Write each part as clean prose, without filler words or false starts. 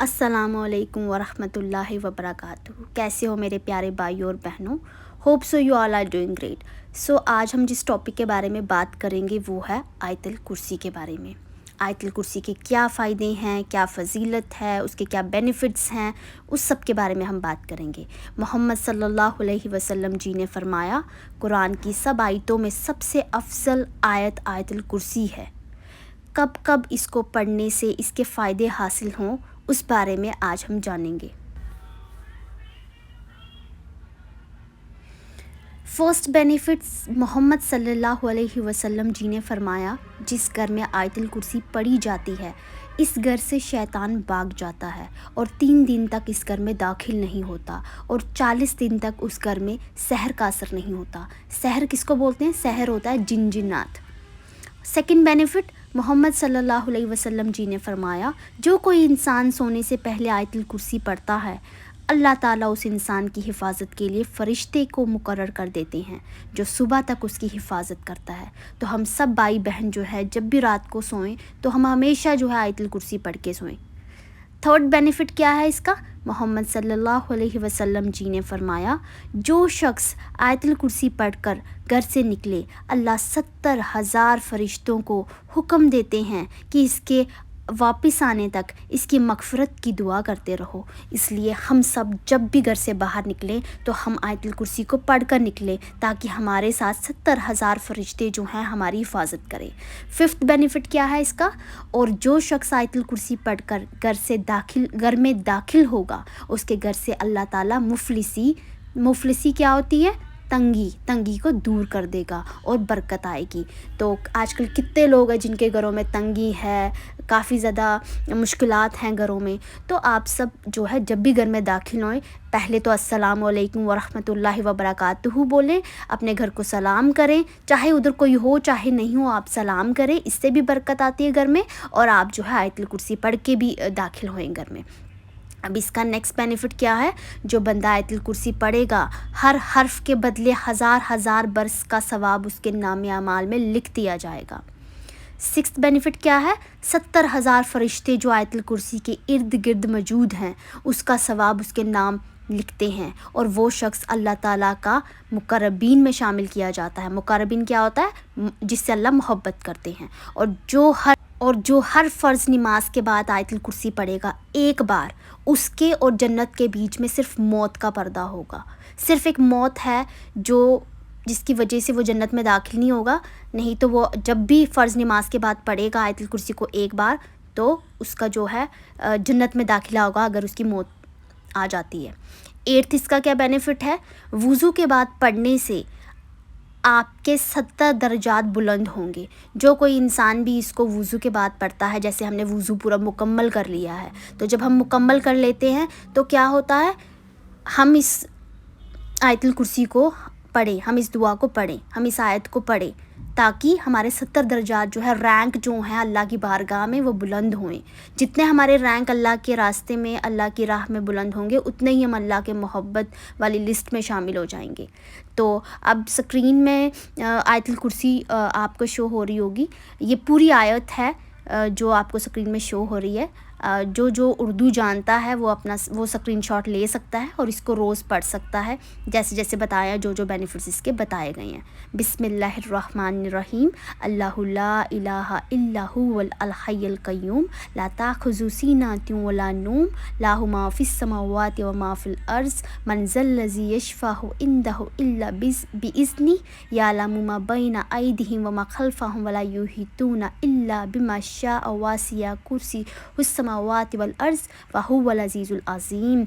अस्सलामु अलैकुम वरहमतुल्लाहि वबरकातुहू। कैसे हो मेरे प्यारे भाइयों और बहनों? Hope so you all are doing great. So आज हम जिस टॉपिक के बारे में बात करेंगे वो है आयतुल कुर्सी के बारे में। आयतुल कुर्सी के क्या फ़ायदे हैं, क्या फ़जीलत है, उसके क्या बेनिफिट्स हैं, उस सब के बारे में हम बात करेंगे। मोहम्मद सल्लल्लाहु अलैहि वसल्लम जी ने फरमाया, कुरान की सब आयतों में सबसे अफजल आयत आयतुल कुर्सी है। कब कब इसको पढ़ने से इसके फ़ायदे हासिल हों, उस बारे में आज हम जानेंगे। फर्स्ट बेनिफिट्स, मोहम्मद सल्लल्लाहु अलैहि वसल्लम जी ने फरमाया, जिस घर में आयतुल कुर्सी पढ़ी जाती है इस घर से शैतान भाग जाता है और 3 दिन तक इस घर में दाखिल नहीं होता और 40 दिन तक उस घर में सहर का असर नहीं होता। सहर किसको बोलते हैं? सहर होता है जिन जिन्नात। सेकंड बेनिफिट, मोहम्मद सल्लल्लाहु अलैहि वसल्लम जी ने फरमाया, जो कोई इंसान सोने से पहले आयतुल कुर्सी पढ़ता है अल्लाह ताला उस इंसान की हिफाजत के लिए फ़रिश्ते को मुकर्रर कर देते हैं जो सुबह तक उसकी हिफाजत करता है। तो हम सब भाई बहन जो है जब भी रात को सोएं तो हम हमेशा जो है आयतुल कुर्सी पढ़ के सोएं। थर्ड बेनिफिट क्या है इसका? मोहम्मद सल्लल्लाहु अलैहि वसल्लम जी ने फरमाया, जो शख्स आयतुल कुर्सी पढ़कर घर से निकले अल्लाह 70,000 फरिश्तों को हुक्म देते हैं कि इसके वापस आने तक इसकी मग़फ़िरत की दुआ करते रहो। इसलिए हम सब जब भी घर से बाहर निकलें तो हम आयतुल कुर्सी को पढ़ कर निकलें ताकि हमारे साथ 70,000 फरिश्ते जो हैं हमारी हिफाजत करें। फिफ्थ बेनिफिट क्या है इसका? और जो शख्स आयतुल कुर्सी पढ़कर घर में दाखिल होगा उसके घर से अल्लाह ताला मुफलिसी क्या होती है? तंगी को दूर कर देगा और बरकत आएगी। तो आजकल कितने लोग हैं जिनके घरों में तंगी है, काफ़ी ज़्यादा मुश्किलात हैं घरों में। तो आप सब जो है जब भी घर में दाखिल होएं पहले तो अस्सलामु अलैकुम वरहमतुल्लाहि वबरकातुहू बोलें, अपने घर को सलाम करें, चाहे उधर कोई हो चाहे नहीं हो आप सलाम करें, इससे भी बरकत आती है घर में। और आप जो है आयतुल कुर्सी पढ़ के भी दाखिल होएं घर में। अब इसका नेक्स्ट बेनिफिट क्या है? जो बंदा आयतुल कुर्सी पढ़ेगा हर हर्फ के बदले 1000 बरस का सवाब उसके नामे अमाल में लिख दिया जाएगा। सिक्स्थ बेनिफिट क्या है? 70,000 फरिश्ते जो आयतुल कुर्सी के इर्द गिर्द मौजूद हैं उसका सवाब उसके नाम लिखते हैं और वो शख्स अल्लाह ताला का मुकर्रबीन में शामिल किया जाता है। मुकर्रबीन क्या होता है? जिससे अल्लाह मोहब्बत करते हैं। और जो हर फ़र्ज़ नमाज के बाद आयतुल कुर्सी पढ़ेगा एक बार, उसके और जन्नत के बीच में सिर्फ मौत का पर्दा होगा। सिर्फ एक मौत है जिसकी वजह से वो जन्नत में दाखिल नहीं होगा, नहीं तो वो जब भी फ़र्ज़ नमाज के बाद पढ़ेगा आयतुल कुर्सी को एक बार तो उसका जो है जन्नत में दाखिला होगा अगर उसकी मौत आ जाती है। एट्थ इसका क्या बेनिफिट है? वुज़ू के बाद पढ़ने से आपके 70 दर्जात बुलंद होंगे। जो कोई इंसान भी इसको वुज़ू के बाद पढ़ता है, जैसे हमने वुज़ू पूरा मुकम्मल कर लिया है, तो जब हम मुकम्मल कर लेते हैं तो क्या होता है, हम इस आयतुल कुर्सी को पढ़ें, हम इस दुआ को पढ़ें, हम इस आयत को पढ़ें ताकि हमारे 70 दर्जात जो है रैंक जो हैं अल्लाह की बारगाह में वो बुलंद होएं। जितने हमारे रैंक अल्लाह के रास्ते में अल्लाह की राह में बुलंद होंगे उतने ही हम अल्लाह के मोहब्बत वाली लिस्ट में शामिल हो जाएंगे। तो अब स्क्रीन में आयतुल कुर्सी आपको शो हो रही होगी। ये पूरी आयत है जो आपको स्क्रीन में शो हो रही है। जो उर्दू जानता है वो स्क्रीनशॉट ले सकता है और इसको रोज़ पढ़ सकता है जैसे जैसे बताया, जो बेनिफिट्स इसके बताए गए हैं। बिस्मिल्लाहिर्रहमानिर्रहीम। अल्लाहु ला इलाहा इल्ला हुवल हय्युल क़य्यूम ला ताख़ुज़ुहु सिनतुन वला नौम लहु मा फ़िस समावाति व मा फ़िल अर्ज़ मन ज़ल्लज़ी यशफ़अहु इंदहु इल्ला बिइज़्निही यअलमु मा बैना अयदीहिम व मा ख़ल्फ़हुम वला युहीतूना इल्ला बिमा शाअ वसिअ कुर्सियुहु समावाति वल अर्ज़ व हुवल अज़ीज़ुल अज़ीम।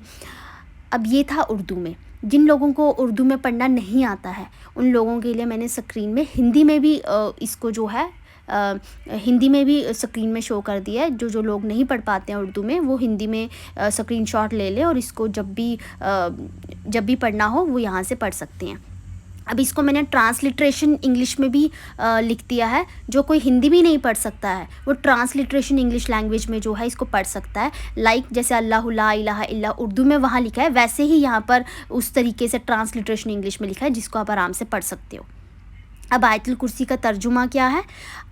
अब ये था उर्दू में। जिन लोगों को उर्दू में पढ़ना नहीं आता है उन लोगों के लिए मैंने स्क्रीन में हिंदी में भी इसको जो है हिंदी में भी स्क्रीन में शो कर दिया है। जो लोग नहीं पढ़ पाते हैं उर्दू में वो हिंदी में स्क्रीनशॉट ले लें और इसको जब भी पढ़ना हो वो यहाँ से पढ़ सकते हैं। अब इसको मैंने ट्रांसलिट्रेशन इंग्लिश में भी लिख दिया है। जो कोई हिंदी भी नहीं पढ़ सकता है वो ट्रांसलिट्रेशन इंग्लिश लैंग्वेज में जो है इसको पढ़ सकता है। जैसे अल्लाहु ला इलाहा इल्ला उर्दू में वहाँ लिखा है, वैसे ही यहाँ पर उस तरीके से ट्रांसलिट्रेशन इंग्लिश में लिखा है जिसको आप आराम से पढ़ सकते हो। अब आयतुल कुर्सी का तर्जुमा क्या है?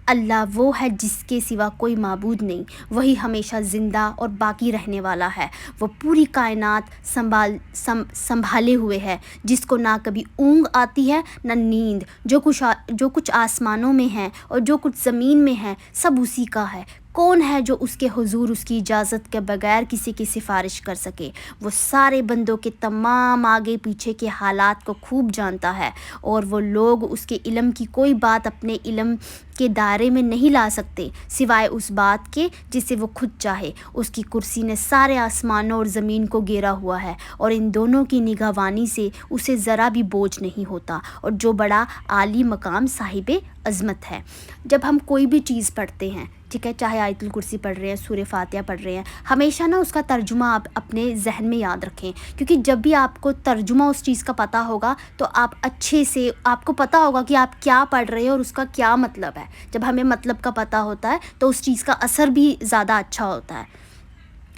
اللہ وہ ہے جس کے سوا کوئی معبود نہیں، وہی ہمیشہ زندہ اور باقی رہنے والا ہے، وہ پوری کائنات سنبھالے ہوئے ہے، جس کو نہ کبھی اونگ آتی ہے نہ نیند، جو کچھ آسمانوں میں ہے اور جو کچھ زمین میں ہے سب اسی کا ہے۔ کون ہے جو اس کے حضور اس کی اجازت کے بغیر کسی کی سفارش کر سکے؟ وہ سارے بندوں کے تمام آگے پیچھے کے حالات کو خوب جانتا ہے، اور وہ لوگ اس کے علم کی کوئی بات اپنے علم کے دائرے میں نہیں لا سکتے سوائے اس بات کے جسے وہ خود چاہے۔ اس کی کرسی نے سارے آسمانوں اور زمین کو گھیرا ہوا ہے، اور ان دونوں کی نگہبانی سے اسے ذرا بھی بوجھ نہیں ہوتا، اور جو بڑا عالی مقام صاحب عظمت ہے۔ جب ہم کوئی بھی چیز پڑھتے ہیں، ٹھیک ہے، چاہے آیت الکرسی پڑھ رہے ہیں، سورہ فاتحہ پڑھ رہے ہیں، ہمیشہ نا اس کا ترجمہ آپ اپنے ذہن میں یاد رکھیں، کیونکہ جب بھی آپ کو ترجمہ اس چیز کا پتہ ہوگا تو آپ اچھے سے آپ کو پتہ ہوگا کہ آپ کیا پڑھ رہے ہیں اور اس کا کیا مطلب ہے۔ جب ہمیں مطلب کا پتہ ہوتا ہے تو اس چیز کا اثر بھی زیادہ اچھا ہوتا ہے۔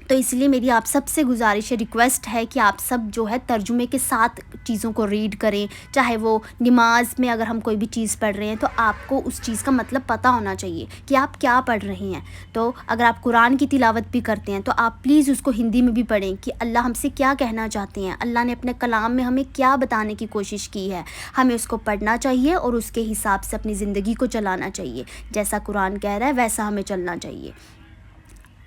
تو اس لیے میری آپ سب سے گزارش ہے، ریکویسٹ ہے کہ آپ سب جو ہے ترجمے کے ساتھ چیزوں کو ریڈ کریں، چاہے وہ نماز میں اگر ہم کوئی بھی چیز پڑھ رہے ہیں تو آپ کو اس چیز کا مطلب پتہ ہونا چاہیے کہ آپ کیا پڑھ رہے ہیں۔ تو اگر آپ قرآن کی تلاوت بھی کرتے ہیں تو آپ پلیز اس کو ہندی میں بھی پڑھیں کہ اللہ ہم سے کیا کہنا چاہتے ہیں، اللہ نے اپنے کلام میں ہمیں کیا بتانے کی کوشش کی ہے۔ ہمیں اس کو پڑھنا چاہیے اور اس کے حساب سے اپنی زندگی کو چلانا چاہیے، جیسا قرآن کہہ رہا ہے ویسا ہمیں چلنا چاہیے۔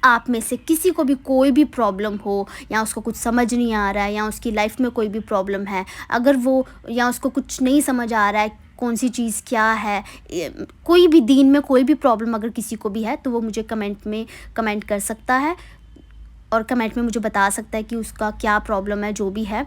آپ میں سے کسی کو بھی کوئی بھی پرابلم ہو، یا اس کو کچھ سمجھ نہیں آ رہا ہے، یا اس کی لائف میں کوئی بھی پرابلم ہے، اگر وہ یا اس کو کچھ نہیں سمجھ آ رہا ہے کون سی چیز کیا ہے، کوئی بھی دین میں کوئی بھی پرابلم اگر کسی کو بھی ہے تو وہ مجھے کمنٹ میں کمنٹ کر سکتا ہے، اور کمنٹ میں مجھے بتا سکتا ہے کہ اس کا کیا پرابلم ہے جو بھی ہے۔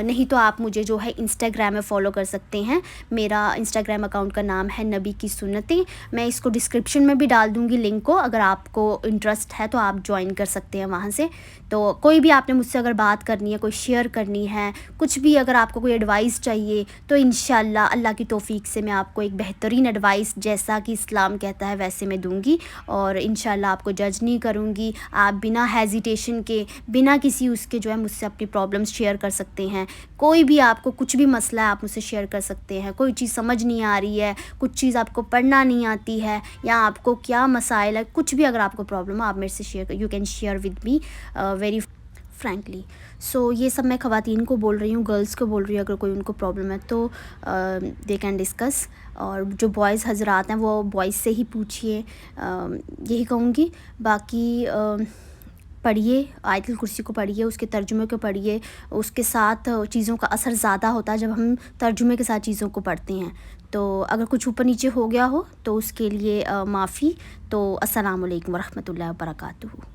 نہیں تو آپ مجھے جو ہے انسٹاگرام میں فالو کر سکتے ہیں، میرا انسٹاگرام اکاؤنٹ کا نام ہے نبی کی سنتیں، میں اس کو ڈسکرپشن میں بھی ڈال دوں گی لنک کو، اگر آپ کو انٹرسٹ ہے تو آپ جوائن کر سکتے ہیں وہاں سے۔ تو کوئی بھی آپ نے مجھ سے اگر بات کرنی ہے، کوئی شیئر کرنی ہے، کچھ بھی اگر آپ کو کوئی ایڈوائس چاہیے تو انشاءاللہ اللہ کی توفیق سے میں آپ کو ایک بہترین ایڈوائس جیسا کہ اسلام کہتا ہے ویسے میں دوں گی، اور انشاءاللہ آپ کو جج نہیں کروں گی۔ آپ بنا ہیزیٹیشن کے، بنا کسی اس کے جو ہے مجھ سے اپنی پرابلمس شیئر کر سکتے ہیں۔ کوئی بھی آپ کو کچھ بھی مسئلہ ہے آپ مجھ سے شیئر کر سکتے ہیں، کوئی چیز سمجھ نہیں آ رہی ہے، کچھ چیز آپ کو پڑھنا نہیں آتی ہے، یا آپ کو کیا مسائل ہے، کچھ بھی اگر آپ کو پرابلم ہے آپ میرے سے share you can share with me very frankly. So یہ سب میں خواتین کو بول رہی ہوں، گرلس کو بول رہی ہوں، اگر کوئی ان کو پرابلم ہے تو دے کین ڈسکس، اور جو بوائز حضرات ہیں وہ بوائز سے ہی پوچھیے، یہی کہوں گی۔ باقی پڑھیے آیت الکرسی کو، پڑھیے اس کے ترجمے کو، پڑھیے اس کے ساتھ چیزوں کا اثر زیادہ ہوتا ہے جب ہم ترجمے کے ساتھ چیزوں کو پڑھتے ہیں۔ تو اگر کچھ اوپر نیچے ہو گیا ہو تو اس کے لیے معافی۔ تو السلام علیکم ورحمۃ اللہ وبرکاتہ۔